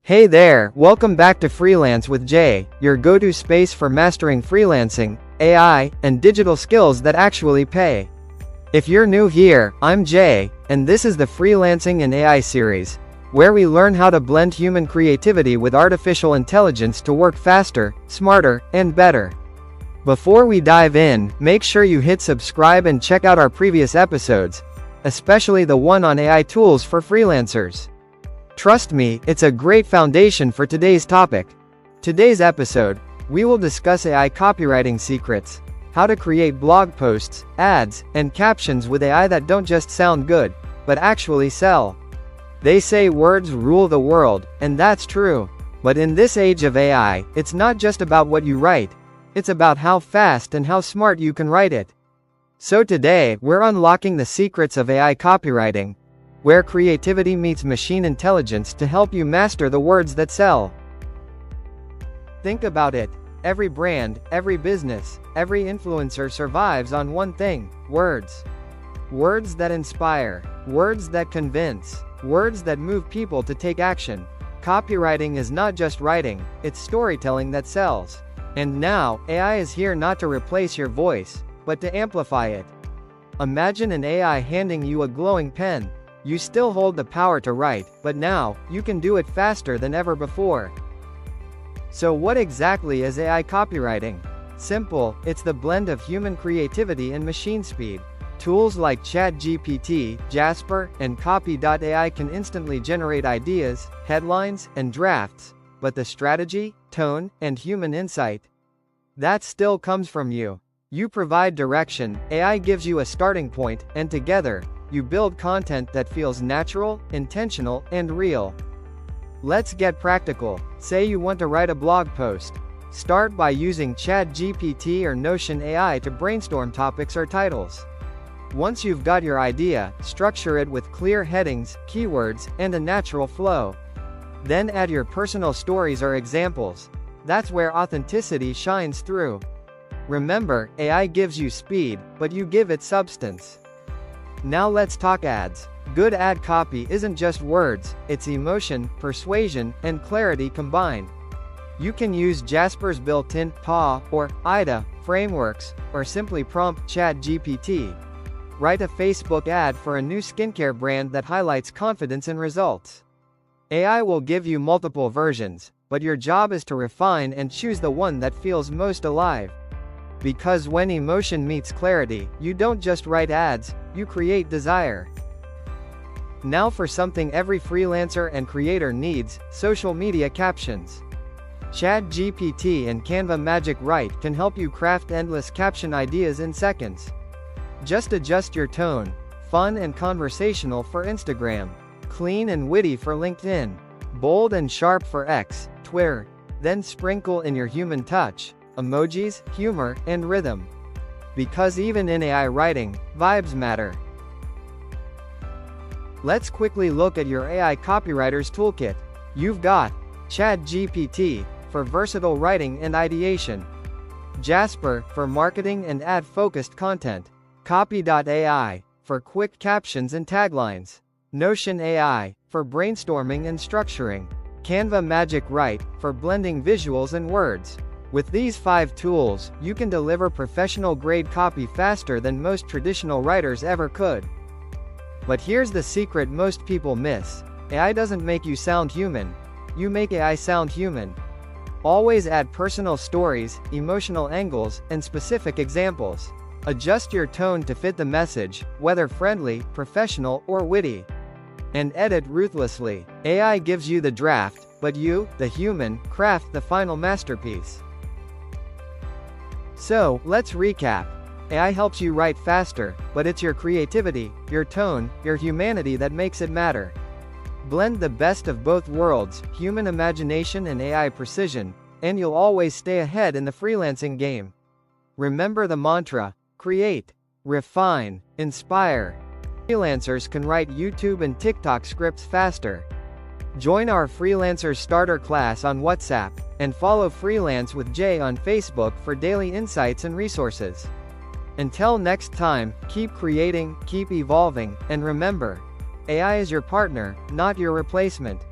Hey there, welcome back to Freelance with Jay, your go-to space for mastering freelancing, AI, and digital skills that actually pay. If you're new here, I'm Jay, and this is the Freelancing and AI series, where we learn how to blend human creativity with artificial intelligence to work faster, smarter, and better. Before we dive in, make sure you hit subscribe and check out our previous episodes, especially the one on AI tools for freelancers. Trust me, it's a great foundation for today's topic. Today's episode, we will discuss AI copywriting secrets, how to create blog posts, ads, and captions with AI that don't just sound good, but actually sell. They say words rule the world, and that's true. But in this age of AI, it's not just about what you write, it's about how fast and how smart you can write it. So today, we're unlocking the secrets of AI copywriting, where creativity meets machine intelligence to help you master the words that sell. Think about it. Every brand, every business, every influencer survives on one thing: words. Words that inspire, words that convince, words that move people to take action. Copywriting is not just writing, it's storytelling that sells. And now, AI is here not to replace your voice, but to amplify it. Imagine an AI handing you a glowing pen. You still hold the power to write, but now, you can do it faster than ever before. So what exactly is AI copywriting? Simple, it's the blend of human creativity and machine speed. Tools like ChatGPT, Jasper, and Copy.ai can instantly generate ideas, headlines, and drafts, but the strategy, tone, and human insight, that still comes from you. You provide direction, AI gives you a starting point, and together, you build content that feels natural, intentional, and real. Let's get practical. Say you want to write a blog post. Start by using ChatGPT or Notion AI to brainstorm topics or titles. Once you've got your idea, structure it with clear headings, keywords, and a natural flow. Then add your personal stories or examples. That's where authenticity shines through. Remember, AI gives you speed, but you give it substance. Now let's talk ads. Good ad copy isn't just words, it's emotion, persuasion, and clarity combined. You can use Jasper's built-in PA or AIDA frameworks, or simply prompt ChatGPT. Write a Facebook ad for a new skincare brand that highlights confidence in results. AI will give you multiple versions, but your job is to refine and choose the one that feels most alive. Because when emotion meets clarity, you don't just write ads, you create desire. Now for something every freelancer and creator needs: social media captions. ChatGPT and Canva Magic Write can help you craft endless caption ideas in seconds. Just adjust your tone: fun and conversational for Instagram, clean and witty for LinkedIn, bold and sharp for X, Twitter. Then sprinkle in your human touch: emojis, humor, and rhythm. Because even in AI writing, vibes matter. Let's quickly look at your AI copywriter's toolkit. You've got ChatGPT for versatile writing and ideation, Jasper for marketing and ad-focused content, Copy.ai for quick captions and taglines, Notion AI for brainstorming and structuring, Canva Magic Write for blending visuals and words. With these 5 tools, you can deliver professional-grade copy faster than most traditional writers ever could. But here's the secret most people miss: AI doesn't make you sound human. You make AI sound human. Always add personal stories, emotional angles, and specific examples. Adjust your tone to fit the message, whether friendly, professional, or witty. And edit ruthlessly. AI gives you the draft, but you, the human, craft the final masterpiece. So, let's recap. AI helps you write faster, but it's your creativity, your tone, your humanity that makes it matter. Blend the best of both worlds, human imagination and AI precision, and you'll always stay ahead in the freelancing game. Remember the mantra: create, refine, inspire. Freelancers can write YouTube and TikTok scripts faster. Join our Freelancers starter class on WhatsApp, and follow Freelance with Jay on Facebook for daily insights and resources. Until next time, keep creating, keep evolving, and remember, AI is your partner, not your replacement.